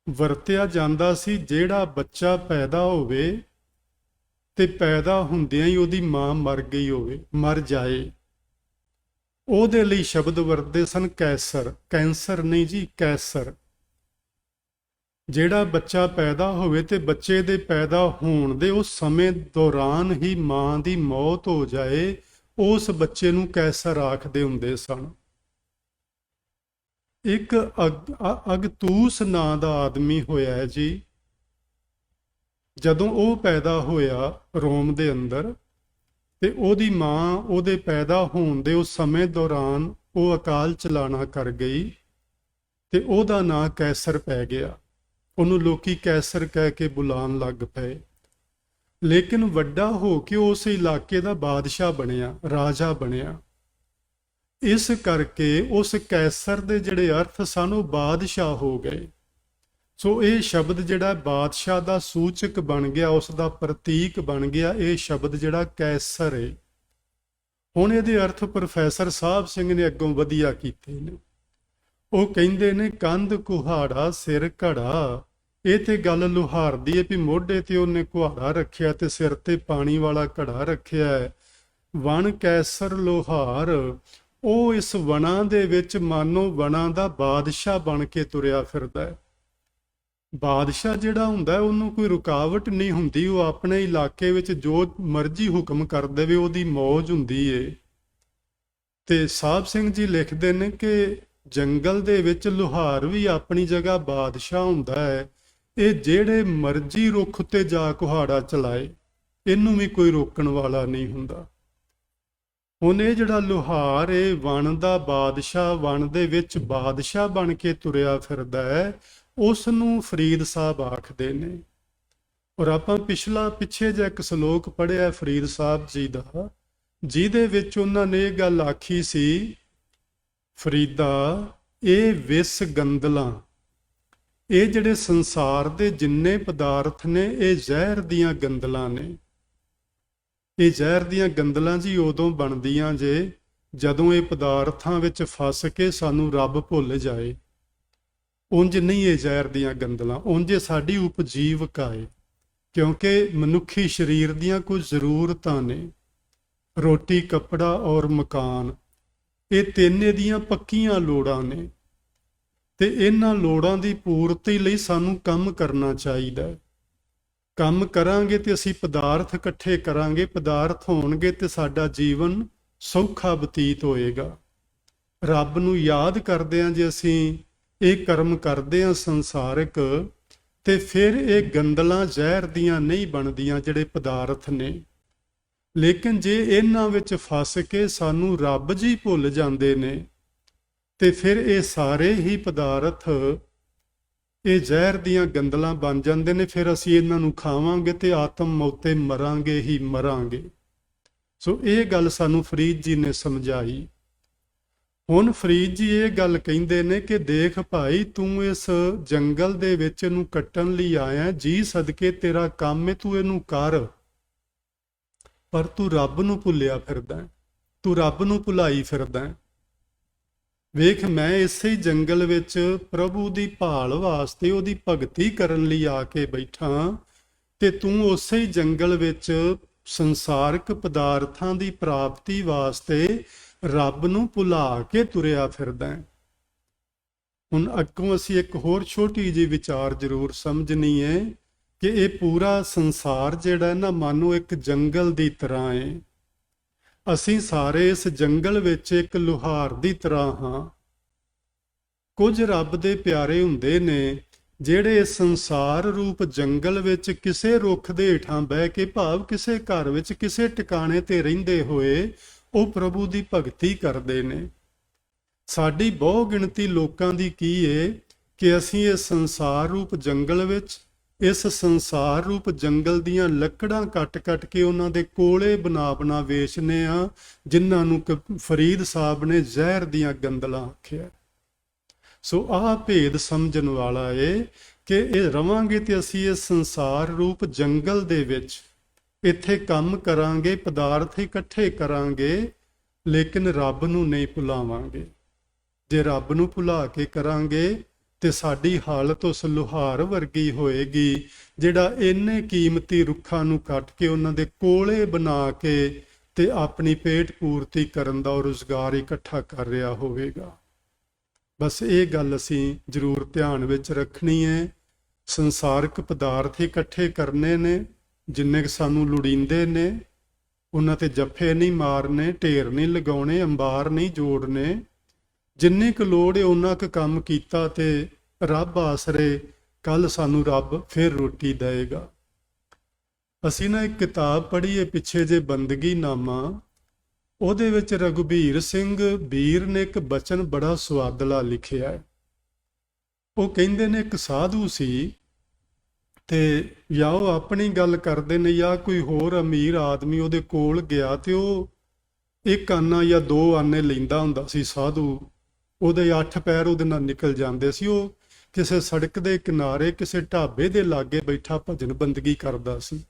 ਵਰਤਿਆ ਜਾਂਦਾ ਸੀ। ਜਿਹੜਾ ਬੱਚਾ ਪੈਦਾ ਹੋਵੇ ਤੇ ਪੈਦਾ ਹੁੰਦਿਆਂ ਹੀ ਉਹਦੀ ਮਾਂ ਮਰ ਗਈ ਹੋਵੇ, ਮਰ ਜਾਏ, ਉਹਦੇ ਲਈ ਸ਼ਬਦ ਵਰਤਦੇ ਸਨ ਕੈਸਰ। ਕੈਂਸਰ ਨਹੀਂ ਜੀ, ਕੈਸਰ। ਜਿਹੜਾ ਬੱਚਾ ਪੈਦਾ ਹੋਵੇ ਤੇ ਬੱਚੇ ਦੇ ਪੈਦਾ ਹੋਣ ਦੇ ਉਸ ਸਮੇਂ ਦੌਰਾਨ ਹੀ ਮਾਂ ਦੀ ਮੌਤ ਹੋ ਜਾਏ, ਉਸ ਬੱਚੇ ਨੂੰ ਕੈਸਰ ਆਖਦੇ ਹੁੰਦੇ ਸਨ। ਇੱਕ ਅਗਤੂਸ ਨਾਂ ਦਾ ਆਦਮੀ ਹੋਇਆ ਹੈ ਜੀ। ਜਦੋਂ ਉਹ ਪੈਦਾ ਹੋਇਆ ਰੋਮ ਦੇ ਅੰਦਰ, ਤੇ ਉਹਦੀ ਮਾਂ ਉਹਦੇ ਪੈਦਾ ਹੋਣ ਦੇ ਉਸ ਸਮੇਂ ਦੌਰਾਨ ਉਹ ਅਕਾਲ ਚਲਾਣਾ ਕਰ ਗਈ ਤੇ ਉਹਦਾ ਨਾਂ ਕੈਸਰ ਪੈ ਗਿਆ। ਉਹਨੂੰ ਲੋਕੀ ਕੈਸਰ ਕਹਿ ਕੇ ਬੁਲਾਉਣ ਲੱਗ ਪਏ। ਲੇਕਿਨ ਵੱਡਾ ਹੋ ਕੇ ਉਸ ਇਲਾਕੇ ਦਾ ਬਾਦਸ਼ਾਹ ਬਣਿਆ, ਰਾਜਾ ਬਣਿਆ। ਇਸ ਕਰਕੇ ਉਸ ਕੈਸਰ ਦੇ ਜਿਹੜੇ ਅਰਥ ਸਨ ਉਹ ਬਾਦਸ਼ਾਹ ਹੋ ਗਏ। ਸੋ ਇਹ ਸ਼ਬਦ ਜਿਹੜਾ ਬਾਦਸ਼ਾਹ ਦਾ ਸੂਚਕ ਬਣ ਗਿਆ, ਉਸ ਦਾ ਪ੍ਰਤੀਕ ਬਣ ਗਿਆ ਇਹ ਸ਼ਬਦ ਜਿਹੜਾ ਕੈਸਰ ਹੈ। ਹੁਣ ਇਹਦੇ ਅਰਥ ਪ੍ਰੋਫੈਸਰ ਸਾਹਿਬ ਸਿੰਘ ਨੇ ਅੱਗੋਂ ਵਧੀਆ ਕੀਤੇ ਨੇ। ਉਹ ਕਹਿੰਦੇ ਨੇ ਕੰਧ ਕੁਹਾੜਾ ਸਿਰ ਘੜਾ। ਇਹ ਤੇ ਗੱਲ ਲੁਹਾਰ ਦੀ ਹੈ ਵੀ ਮੋਢੇ ਤੇ ਉਹਨੇ ਕੁਹਾੜਾ ਰੱਖਿਆ ਤੇ ਸਿਰ ਤੇ ਪਾਣੀ ਵਾਲਾ ਘੜਾ ਰੱਖਿਆ ਹੈ। ਵਣ ਕੈਸਰ ਲੋਹਾਰ, ਉਹ ਇਸ ਵਣਾ ਦੇ ਵਿੱਚ ਮਾਨੋ ਵਣਾ ਦਾ ਬਾਦਸ਼ਾਹ ਬਣ ਕੇ ਤੁਰਿਆ ਫਿਰਦਾ ਹੈ। ਬਾਦਸ਼ਾਹ ਜਿਹੜਾ ਹੁੰਦਾ ਉਹਨੂੰ ਕੋਈ ਰੁਕਾਵਟ ਨਹੀਂ ਹੁੰਦੀ, ਉਹ ਆਪਣੇ ਇਲਾਕੇ ਵਿੱਚ ਜੋ ਮਰਜ਼ੀ ਹੁਕਮ ਕਰ ਦੇਵੇ, ਉਹਦੀ ਮੌਜ ਹੁੰਦੀ ਏ। ਤੇ ਸਾਹਿਬ ਸਿੰਘ ਜੀ ਲਿਖਦੇ ਨੇ ਕਿ ਜੰਗਲ ਦੇ ਵਿੱਚ ਲੁਹਾਰ ਵੀ ਆਪਣੀ ਜਗ੍ਹਾ ਬਾਦਸ਼ਾਹ ਹੁੰਦਾ ਹੈ। ਇਹ ਜਿਹੜੇ ਮਰਜ਼ੀ ਰੁੱਖ ਉੱਤੇ ਜਾ ਕੁਹਾੜਾ ਚਲਾਏ, ਇਹਨੂੰ ਵੀ ਕੋਈ ਰੋਕਣ ਵਾਲਾ ਨਹੀਂ ਹੁੰਦਾ। ਹੁਣ ਇਹ ਜਿਹੜਾ ਲੁਹਾਰ ਏ ਵਣ ਦਾ ਬਾਦਸ਼ਾਹ, ਵਣ ਦੇ ਵਿੱਚ ਬਾਦਸ਼ਾਹ ਬਣ ਕੇ ਤੁਰਿਆ ਫਿਰਦਾ ਹੈ, ਉਸ ਨੂੰ ਫਰੀਦ ਸਾਹਿਬ ਆਖਦੇ ਨੇ। ਔਰ ਆਪਾਂ ਪਿੱਛੇ ਜਿਹਾ ਇੱਕ ਸ਼ਲੋਕ ਪੜ੍ਹਿਆ ਫਰੀਦ ਸਾਹਿਬ ਜੀ ਦਾ, ਜਿਹਦੇ ਵਿੱਚ ਉਹਨਾਂ ਨੇ ਇਹ ਗੱਲ ਆਖੀ ਸੀ, ਫਰੀਦਾ ਇਹ ਵਿਸ ਗੰਦਲਾਂ, ਇਹ ਜਿਹੜੇ ਸੰਸਾਰ ਦੇ ਜਿੰਨੇ ਪਦਾਰਥ ਨੇ ਇਹ ਜ਼ਹਿਰ ਦੀਆਂ ਗੰਦਲਾਂ ਨੇ। ਇਹ ਜ਼ਹਿਰ ਦੀਆਂ ਗੰਦਲਾਂ ਜੀ ਉਦੋਂ ਬਣਦੀਆਂ ਜੇ ਜਦੋਂ ਇਹ ਪਦਾਰਥਾਂ ਵਿੱਚ ਫਸ ਕੇ ਸਾਨੂੰ ਰੱਬ ਭੁੱਲ ਜਾਏ। ਉਂਝ ਨਹੀਂ ਇਹ ਜ਼ਹਿਰ ਦੀਆਂ ਗੰਦਲਾਂ, ਉਂਝ ਸਾਡੀ ਉਪਜੀਵਕਾ ਏ। ਕਿਉਂਕਿ ਮਨੁੱਖੀ ਸਰੀਰ ਦੀਆਂ ਕੁਝ ਜ਼ਰੂਰਤਾਂ ਨੇ, ਰੋਟੀ ਕੱਪੜਾ ਔਰ ਮਕਾਨ, ਇਹ ਤਿੰਨ ਇਹਦੀਆਂ ਪੱਕੀਆਂ ਲੋੜਾਂ ਨੇ। ਤੇ ਇਹਨਾਂ ਲੋੜਾਂ ਦੀ ਪੂਰਤੀ ਲਈ ਸਾਨੂੰ ਕੰਮ ਕਰਨਾ ਚਾਹੀਦਾ। ਕੰਮ ਕਰਾਂਗੇ ਤੇ ਅਸੀਂ ਪਦਾਰਥ ਇਕੱਠੇ ਕਰਾਂਗੇ, ਪਦਾਰਥ ਹੋਣਗੇ ਤੇ ਸਾਡਾ ਜੀਵਨ ਸੌਖਾ ਬਤੀਤ ਹੋਏਗਾ। ਰੱਬ ਨੂੰ ਯਾਦ ਕਰਦੇ ਹਾਂ ਜੇ ਅਸੀਂ ਇਹ ਕਰਮ ਕਰਦੇ ਹਾਂ ਸੰਸਾਰਿਕ, ਤੇ ਫਿਰ ਇਹ ਗੰਦਲਾਂ ਜ਼ਹਿਰ ਦੀਆਂ ਨਹੀਂ ਬਣਦੀਆਂ ਜਿਹੜੇ ਪਦਾਰਥ ਨੇ। ਲੇਕਿਨ ਜੇ ਇਹਨਾਂ ਵਿੱਚ ਫਸ ਕੇ ਸਾਨੂੰ ਰੱਬ ਜੀ ਭੁੱਲ ਜਾਂਦੇ ਨੇ, ਤੇ ਫਿਰ ਇਹ ਸਾਰੇ ਹੀ ਪਦਾਰਥ ਇਹ ਜ਼ਹਿਰ ਦੀਆਂ ਗੰਦਲਾਂ ਬਣ ਜਾਂਦੇ ਨੇ। ਫਿਰ ਅਸੀਂ ਇਹਨਾਂ ਨੂੰ ਖਾਵਾਂਗੇ ਤੇ ਆਤਮ ਮੌਤੇ ਮਰਾਂਗੇ ਹੀ ਮਰਾਂਗੇ। ਸੋ ਇਹ ਗੱਲ ਸਾਨੂੰ ਫਰੀਦ ਜੀ ਨੇ ਸਮਝਾਈ। ਹੁਣ ਫਰੀਦ ਜੀ ਇਹ ਗੱਲ ਕਹਿੰਦੇ ਨੇ ਕਿ ਦੇਖ ਭਾਈ, ਤੂੰ ਇਸ ਜੰਗਲ ਦੇ ਵਿੱਚ ਇਹਨੂੰ ਕੱਟਣ ਲਈ ਆਇਆ, ਜੀ ਸਦਕੇ ਤੇਰਾ ਕੰਮ ਹੈ, ਤੂੰ ਇਹਨੂੰ ਕਰ, ਪਰ ਤੂੰ ਰੱਬ ਨੂੰ ਭੁੱਲਿਆ ਫਿਰਦਾ, ਤੂੰ ਰੱਬ ਨੂੰ ਭੁਲਾਈ ਫਿਰਦਾ। ਵੇਖ, ਮੈਂ ਇਸੇ ਜੰਗਲ ਵਿੱਚ ਪ੍ਰਭੂ ਦੀ ਭਾਲ ਵਾਸਤੇ, ਉਹਦੀ ਭਗਤੀ ਕਰਨ ਲਈ ਆ ਕੇ ਬੈਠਾ, ਤੇ ਤੂੰ ਉਸੇ ਹੀ ਜੰਗਲ ਵਿੱਚ ਸੰਸਾਰਿਕ ਪਦਾਰਥਾਂ ਦੀ ਪ੍ਰਾਪਤੀ ਵਾਸਤੇ ਰੱਬ ਨੂੰ ਭੁਲਾ ਕੇ ਤੁਰਿਆ ਫਿਰਦਾ। ਹੁਣ ਅੱਗੋਂ ਅਸੀਂ ਇੱਕ ਹੋਰ ਛੋਟੀ ਜਿਹੀ ਵਿਚਾਰ ਜ਼ਰੂਰ ਸਮਝਣੀ ਹੈ ਕਿ ਇਹ ਪੂਰਾ ਸੰਸਾਰ ਜਿਹੜਾ ਨਾ ਮਾਨੋ ਇੱਕ ਜੰਗਲ ਦੀ ਤਰ੍ਹਾਂ ਹੈ। ਅਸੀਂ ਸਾਰੇ ਇਸ ਜੰਗਲ ਵਿੱਚ ਇੱਕ ਲੁਹਾਰ ਦੀ ਤਰ੍ਹਾਂ ਹਾਂ। ਕੁਝ ਰੱਬ ਦੇ ਪਿਆਰੇ ਹੁੰਦੇ ਨੇ ਜਿਹੜੇ ਸੰਸਾਰ ਰੂਪ ਜੰਗਲ ਵਿੱਚ ਕਿਸੇ ਰੁੱਖ ਦੇ ਹੇਠਾਂ ਬਹਿ ਕੇ, ਭਾਵ ਕਿਸੇ ਘਰ ਵਿੱਚ ਕਿਸੇ ਟਿਕਾਣੇ ਤੇ ਰਹਿੰਦੇ ਹੋਏ, ਉਹ ਪ੍ਰਭੂ ਦੀ ਭਗਤੀ ਕਰਦੇ ਨੇ। ਸਾਡੀ ਬਹੁ ਗਿਣਤੀ ਲੋਕਾਂ ਦੀ ਕੀ ਏ ਕਿ ਅਸੀਂ ਇਸ ਸੰਸਾਰ ਰੂਪ ਜੰਗਲ ਵਿੱਚ, ਇਸ ਸੰਸਾਰ ਰੂਪ ਜੰਗਲ ਦੀਆਂ ਲੱਕੜਾਂ ਕੱਟ ਕੇ ਉਹਨਾਂ ਦੇ ਕੋਲੇ ਬਣਾ ਵੇਚਨੇ ਆ, ਜਿਨ੍ਹਾਂ ਨੂੰ ਫਰੀਦ ਸਾਹਿਬ ਨੇ ਜ਼ਹਿਰ ਦੀਆਂ ਗੰਦਲਾਂ ਆਖਿਆ। ਸੋ ਆਹ ਭੇਦ ਸਮਝਣ ਵਾਲਾ ਏ ਕਿ ਇਹ ਰਵਾਂਗੇ ਤੇ ਅਸੀਂ ਇਸ ਸੰਸਾਰ ਰੂਪ ਜੰਗਲ ਦੇ ਵਿੱਚ ਇੱਥੇ ਕੰਮ ਕਰਾਂਗੇ, ਪਦਾਰਥ ਇਕੱਠੇ ਕਰਾਂਗੇ, ਲੇਕਿਨ ਰੱਬ ਨੂੰ ਨਹੀਂ ਭੁਲਾਵਾਂਗੇ। ਜੇ ਰੱਬ ਨੂੰ ਭੁਲਾ ਕੇ ਕਰਾਂਗੇ ਤੇ ਸਾਡੀ ਹਾਲਤ ਉਸ ਲੁਹਾਰ ਵਰਗੀ ਹੋਏਗੀ ਜਿਹੜਾ ਇੰਨੇ ਕੀਮਤੀ ਰੁੱਖਾਂ ਨੂੰ ਕੱਟ ਕੇ ਉਹਨਾਂ ਦੇ ਕੋਲੇ ਬਣਾ ਕੇ ਤੇ ਆਪਣੀ ਪੇਟ ਪੂਰਤੀ ਕਰਨ ਦਾ ਰੁਜ਼ਗਾਰ ਇਕੱਠਾ ਕਰ ਰਿਹਾ ਹੋਵੇਗਾ। ਬਸ ਇਹ ਗੱਲ ਅਸੀਂ ਜ਼ਰੂਰ ਧਿਆਨ ਵਿੱਚ ਰੱਖਣੀ ਹੈ। ਸੰਸਾਰਿਕ ਪਦਾਰਥ ਇਕੱਠੇ ਕਰਨੇ ਨੇ, ਜਿੰਨੇ ਕੁ ਸਾਨੂੰ ਲੋੜੀਂਦੇ ਨੇ, ਉਹਨਾਂ ਤੇ ਜੱਫੇ ਨਹੀਂ ਮਾਰਨੇ, ਢੇਰ ਨਹੀਂ ਲਗਾਉਣੇ, ਅੰਬਾਰ ਨਹੀਂ ਜੋੜਨੇ। ਜਿੰਨੀ ਕੁ ਲੋੜ ਹੈ ਉਹਨਾਂ ਕੁ ਕੰਮ ਕੀਤਾ ਤੇ ਰੱਬ ਆਸਰੇ ਕੱਲ ਸਾਨੂੰ ਰੱਬ ਫਿਰ ਰੋਟੀ ਦੇਵੇਗਾ। ਅਸੀਂ ਨਾ ਇੱਕ ਕਿਤਾਬ ਪੜ੍ਹੀ ਹੈ ਪਿੱਛੇ ਜੇ, ਬੰਦਗੀ ਨਾਮਾ। ਉਹਦੇ ਵਿੱਚ ਰਘੁਬੀਰ ਸਿੰਘ ਵੀਰ ਨੇ ਇੱਕ ਬਚਨ ਬੜਾ ਸੁਆਦਲਾ ਲਿਖਿਆ ਹੈ। ਉਹ ਕਹਿੰਦੇ ਨੇ ਇੱਕ ਸਾਧੂ ਸੀ ਤੇ ਜਾਂ ਉਹ ਆਪਣੀ ਗੱਲ ਕਰਦੇ ਨੇ ਜਾਂ ਕੋਈ ਹੋਰ ਅਮੀਰ ਆਦਮੀ ਉਹਦੇ ਕੋਲ ਗਿਆ ਤੇ ਉਹ ਇੱਕ ਆਨਾ ਜਾਂ ਦੋ ਆਨੇ ਲੈਂਦਾ ਹੁੰਦਾ ਸੀ ਸਾਧੂ। ਉਹਦੇ 8 ਪੈਰ ਉਹਦੇ ਨਾਲ ਨਿਕਲ ਜਾਂਦੇ ਸੀ। ਉਹ ਕਿਸੇ ਸੜਕ ਦੇ ਕਿਨਾਰੇ ਕਿਸੇ ਢਾਬੇ ਦੇ ਲਾਗੇ ਬੈਠਾ ਭਜਨ ਬੰਦਗੀ ਕਰਦਾ ਸੀ।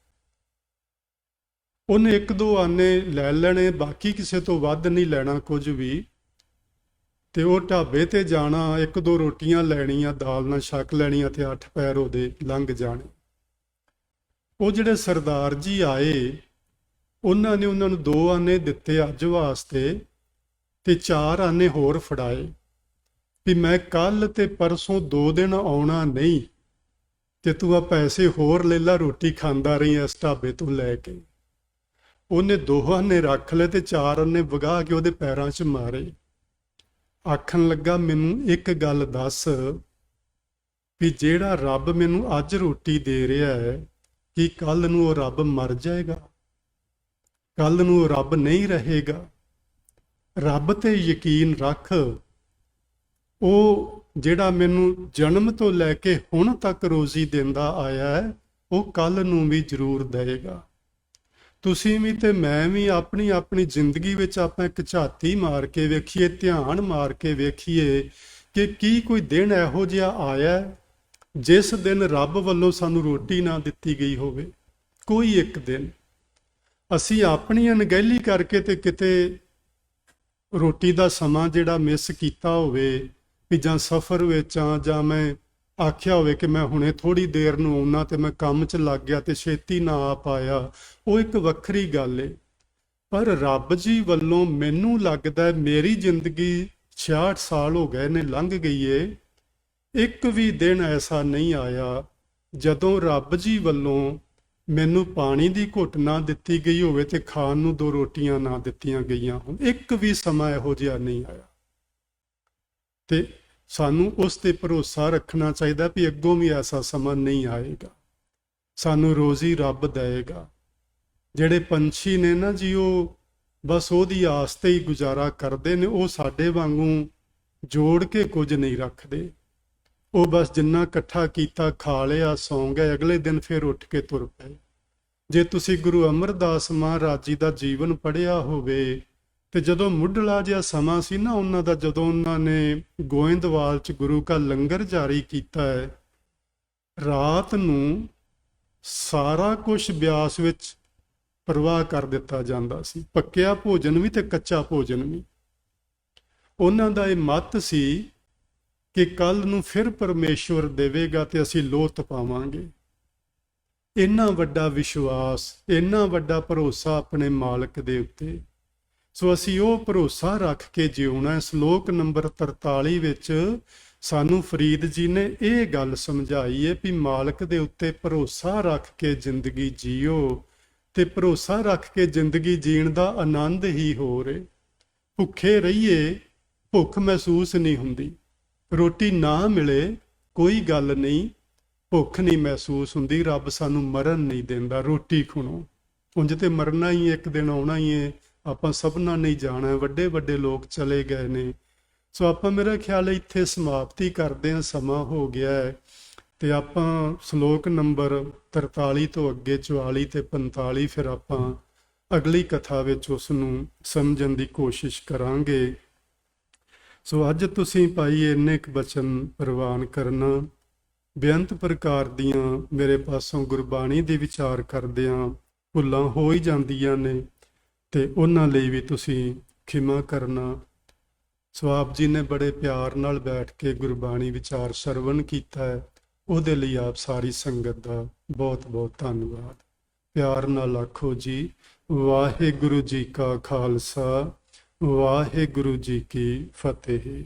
ਉਹਨੇ ਇੱਕ ਦੋ ਆਨੇ ਲੈ ਲੈਣੇ, ਬਾਕੀ ਕਿਸੇ ਤੋਂ ਵੱਧ ਨਹੀਂ ਲੈਣਾ ਕੁਝ ਵੀ। ਤੇ ਉਹ ਢਾਬੇ ਤੇ ਜਾਣਾ, ਇੱਕ ਦੋ ਰੋਟੀਆਂ ਲੈਣੀਆਂ, ਦਾਲ ਨਾਲ ਛਕ ਲੈਣੀਆਂ ਤੇ 8 ਪੈਰ ਉਹਦੇ ਲੰਘ ਜਾਣੇ। ਉਹ ਜਿਹੜੇ ਸਰਦਾਰ ਜੀ ਆਏ, ਉਹਨਾਂ ਨੇ ਉਹਨਾਂ ਨੂੰ 2 ਆਨੇ ਦਿੱਤੇ ਅੱਜ ਵਾਸਤੇ ਤੇ 4 ਆਨੇ ਹੋਰ ਫੜਾਏ ਵੀ ਮੈਂ ਕੱਲ ਤੇ ਪਰਸੋਂ 2 ਦਿਨ ਆਉਣਾ ਨਹੀਂ, ਤੇ ਤੂੰ ਆ ਪੈਸੇ ਹੋਰ ਲੈ ਲਾ, ਰੋਟੀ ਖਾਂਦਾ ਰਹੀ ਇਸ ਢਾਬੇ ਤੋਂ ਲੈ ਕੇ। ਉਹਨੇ 2 ਆਨੇ ਰੱਖ ਲਏ ਤੇ 4 ਆਨੇ ਵਗਾ ਕੇ ਉਹਦੇ ਪੈਰਾਂ 'ਚ ਮਾਰੇ। ਆਖਣ ਲੱਗਾ, ਮੈਨੂੰ ਇੱਕ ਗੱਲ ਦੱਸ ਵੀ ਜਿਹੜਾ ਰੱਬ ਮੈਨੂੰ ਅੱਜ ਰੋਟੀ ਦੇ ਰਿਹਾ ਹੈ, ਕੀ ਕੱਲ ਨੂੰ ਉਹ ਰੱਬ ਮਰ ਜਾਏਗਾ? ਕੱਲ ਨੂੰ ਉਹ ਰੱਬ ਨਹੀਂ ਰਹੇਗਾ? ਰੱਬ ਤੇ ਯਕੀਨ ਰੱਖ, ਉਹ ਜਿਹੜਾ ਮੈਨੂੰ ਜਨਮ ਤੋਂ ਲੈ ਕੇ ਹੁਣ ਤੱਕ ਰੋਜ਼ੀ ਦਿੰਦਾ ਆਇਆ ਹੈ, ਉਹ ਕੱਲ ਨੂੰ ਵੀ ਜ਼ਰੂਰ ਦੇਵੇਗਾ। ਤੁਸੀਂ ਵੀ ਤੇ ਮੈਂ ਵੀ ਆਪਣੀ ਆਪਣੀ ਜ਼ਿੰਦਗੀ ਵਿੱਚ ਆਪਾਂ ਇੱਕ ਝਾਤੀ ਮਾਰ ਕੇ ਵੇਖੀਏ, ਧਿਆਨ ਮਾਰ ਕੇ ਵੇਖੀਏ ਕਿ ਕੀ ਕੋਈ ਦਿਨ ਇਹੋ ਜਿਹਾ ਆਇਆ ਜਿਸ ਦਿਨ ਰੱਬ ਵੱਲੋਂ ਸਾਨੂੰ ਰੋਟੀ ਨਾ ਦਿੱਤੀ ਗਈ ਹੋਵੇ। ਕੋਈ ਇੱਕ ਦਿਨ ਅਸੀਂ ਆਪਣੀ ਅਣਗਹਿਲੀ ਕਰਕੇ ਤੇ ਕਿਤੇ ਰੋਟੀ ਦਾ ਸਮਾਂ ਜਿਹੜਾ ਮਿਸ ਕੀਤਾ ਹੋਵੇ, ਵੀ ਜਾਂ ਸਫ਼ਰ ਵਿੱਚ ਆ, ਜਾਂ ਮੈਂ ਆਖਿਆ ਹੋਵੇ ਕਿ ਮੈਂ ਹੁਣੇ ਥੋੜੀ ਦੇਰ ਨੂੰ ਆਉਣਾ ਤੇ ਮੈਂ ਕੰਮ 'ਚ ਲੱਗ ਗਿਆ ਤੇ ਛੇਤੀ ਨਾ ਆ ਪਾਇਆ, ਉਹ ਇੱਕ ਵੱਖਰੀ ਗੱਲ ਏ। ਪਰ ਰੱਬ ਜੀ ਵੱਲੋਂ ਮੈਨੂੰ ਲੱਗਦਾ ਮੇਰੀ ਜ਼ਿੰਦਗੀ 66 ਸਾਲ ਹੋ ਗਏ ਨੇ ਲੰਘ ਗਈ ਏ, ਇੱਕ ਵੀ ਦਿਨ ਐਸਾ ਨਹੀਂ ਆਇਆ ਜਦੋਂ ਰੱਬ ਜੀ ਵੱਲੋਂ ਮੈਨੂੰ ਪਾਣੀ ਦੀ ਘੁੱਟ ਨਾ ਦਿੱਤੀ ਗਈ ਹੋਵੇ ਤੇ ਖਾਣ ਨੂੰ 2 ਰੋਟੀਆਂ ਨਾ ਦਿੱਤੀਆਂ ਗਈਆਂ ਹੋਣ। ਇੱਕ ਵੀ ਸਮਾਂ ਇਹੋ ਜਿਹਾ ਨਹੀਂ ਆਇਆ। ਤੇ ਸਾਨੂੰ ਉਸ ਤੇ ਭਰੋਸਾ ਰੱਖਣਾ ਚਾਹੀਦਾ ਵੀ ਅੱਗੋਂ ਵੀ ਐਸਾ ਸਮਾਂ ਨਹੀਂ ਆਏਗਾ, ਸਾਨੂੰ ਰੋਜ਼ੀ ਰੱਬ ਦੇਵੇਗਾ। ਜਿਹੜੇ ਪੰਛੀ ਨੇ ਨਾ ਜੀ, ਉਹ ਬਸ ਉਹਦੀ ਆਸ ਤੇ ਹੀ ਗੁਜ਼ਾਰਾ ਕਰਦੇ ਨੇ, ਉਹ ਸਾਡੇ ਵਾਂਗੂ ਜੋੜ ਕੇ ਕੁਝ ਨਹੀਂ ਰੱਖਦੇ। ਉਹ ਬਸ ਜਿੰਨਾ ਇਕੱਠਾ ਕੀਤਾ ਖਾ ਲਿਆ, ਸੌਂ ਗਏ, ਅਗਲੇ ਦਿਨ ਫਿਰ ਉੱਠ ਕੇ ਤੁਰ ਪਏ। ਜੇ ਤੁਸੀਂ ਗੁਰੂ ਅਮਰਦਾਸ ਮਹਾਰਾਜ ਜੀ ਦਾ ਜੀਵਨ ਪੜ੍ਹਿਆ ਹੋਵੇ ਤੇ ਜਦੋਂ ਮੁੱਢਲਾ ਜਿਹਾ ਸਮਾਂ ਸੀ ਨਾ ਉਹਨਾਂ ਦਾ, ਜਦੋਂ ਉਹਨਾਂ ਨੇ ਗੋਇੰਦਵਾਲ 'ਚ ਗੁਰੂ ਕਾ ਲੰਗਰ ਜਾਰੀ ਕੀਤਾ ਹੈ, ਰਾਤ ਨੂੰ ਸਾਰਾ ਕੁਝ ਬਿਆਸ ਵਿੱਚ ਪ੍ਰਵਾਹ ਕਰ ਦਿੱਤਾ ਜਾਂਦਾ ਸੀ, ਪੱਕਿਆ ਭੋਜਨ ਵੀ ਤੇ ਕੱਚਾ ਭੋਜਨ ਵੀ। ਉਹਨਾਂ ਦਾ ਇਹ ਮੱਤ ਸੀ ਕਿ ਕੱਲ ਨੂੰ ਫਿਰ ਪਰਮੇਸ਼ਵਰ ਦੇਵੇਗਾ ਤੇ ਅਸੀਂ ਲੋਤ ਪਾਵਾਂਗੇ। ਇੰਨਾ ਵੱਡਾ ਵਿਸ਼ਵਾਸ, ਇੰਨਾ ਵੱਡਾ ਭਰੋਸਾ ਆਪਣੇ ਮਾਲਕ ਦੇ ਉੱਤੇ। ਸੋ ਅਸੀਂ ਉਹ ਭਰੋਸਾ ਰੱਖ ਕੇ ਜਿਉਣਾ। ਸ਼ਲੋਕ ਨੰਬਰ 43 ਵਿੱਚ ਸਾਨੂੰ ਫਰੀਦ ਜੀ ਨੇ ਇਹ ਗੱਲ ਸਮਝਾਈ ਹੈ ਵੀ ਮਾਲਕ ਦੇ ਉੱਤੇ ਭਰੋਸਾ ਰੱਖ ਕੇ ਜ਼ਿੰਦਗੀ ਜੀਓ, ਤੇ ਭਰੋਸਾ ਰੱਖ ਕੇ ਜ਼ਿੰਦਗੀ ਜੀਣ ਦਾ ਆਨੰਦ ਹੀ ਹੋਰ ਏ। ਭੁੱਖੇ ਰਹੀਏ, ਭੁੱਖ ਮਹਿਸੂਸ ਨਹੀਂ ਹੁੰਦੀ। ਰੋਟੀ ਨਾ ਮਿਲੇ ਕੋਈ ਗੱਲ ਨਹੀਂ, ਭੁੱਖ ਨਹੀਂ ਮਹਿਸੂਸ ਹੁੰਦੀ। ਰੱਬ ਸਾਨੂੰ ਮਰਨ ਨਹੀਂ ਦਿੰਦਾ ਰੋਟੀ ਖੁਣੋ। ਉਂਝ ਤੇ ਮਰਨਾ ਹੀ ਇੱਕ ਦਿਨ ਆਉਣਾ ਹੀ ਹੈ, ਆਪਾਂ ਸਭਨਾਂ ਨੇ ਜਾਣਾ। ਵੱਡੇ ਵੱਡੇ ਲੋਕ ਚਲੇ ਗਏ ਨੇ। ਸੋ ਆਪਾਂ ਮੇਰਾ ਖਿਆਲ ਇੱਥੇ ਸਮਾਪਤੀ ਕਰਦੇ ਹਾਂ, ਸਮਾਂ ਹੋ ਗਿਆ ਹੈ। ਤੇ ਆਪਾਂ ਸ਼ਲੋਕ ਨੰਬਰ 43 ਤੋਂ ਅੱਗੇ 44 ਤੇ 45 ਫਿਰ ਆਪਾਂ ਅਗਲੀ ਕਥਾ ਵਿੱਚ ਉਸ ਨੂੰ ਸਮਝਣ ਦੀ ਕੋਸ਼ਿਸ਼ ਕਰਾਂਗੇ। ਸੋ ਅੱਜ ਤੁਸੀਂ ਭਾਈ ਇੰਨੇ ਕੁ ਬਚਨ ਪ੍ਰਵਾਨ ਕਰਨਾ। ਬੇਅੰਤ ਪ੍ਰਕਾਰ ਦੀਆਂ ਮੇਰੇ ਪਾਸੋਂ ਗੁਰਬਾਣੀ ਦੇ ਵਿਚਾਰ ਕਰਦਿਆਂ ਭੁੱਲਾਂ ਹੋ ਹੀ ਜਾਂਦੀਆਂ ਨੇ, ਤੇ ਉਹਨਾਂ ਲਈ ਵੀ ਤੁਸੀਂ ਖਿਮਾ ਕਰਨਾ। ਸੋ ਆਪ ਜੀ ਨੇ ਬੜੇ ਪਿਆਰ ਨਾਲ ਬੈਠ ਕੇ ਗੁਰਬਾਣੀ ਵਿਚਾਰ ਸਰਵਣ ਕੀਤਾ ਹੈ, ਉਹਦੇ ਲਈ ਆਪ ਸਾਰੀ ਸੰਗਤ ਦਾ ਬਹੁਤ ਬਹੁਤ ਧੰਨਵਾਦ। ਪਿਆਰ ਨਾਲ ਆਖੋ ਜੀ, ਵਾਹਿਗੁਰੂ ਜੀ ਕਾ ਖਾਲਸਾ, ਵਾਹਿਗੁਰੂ ਜੀ ਕੀ ਫਤਿਹ।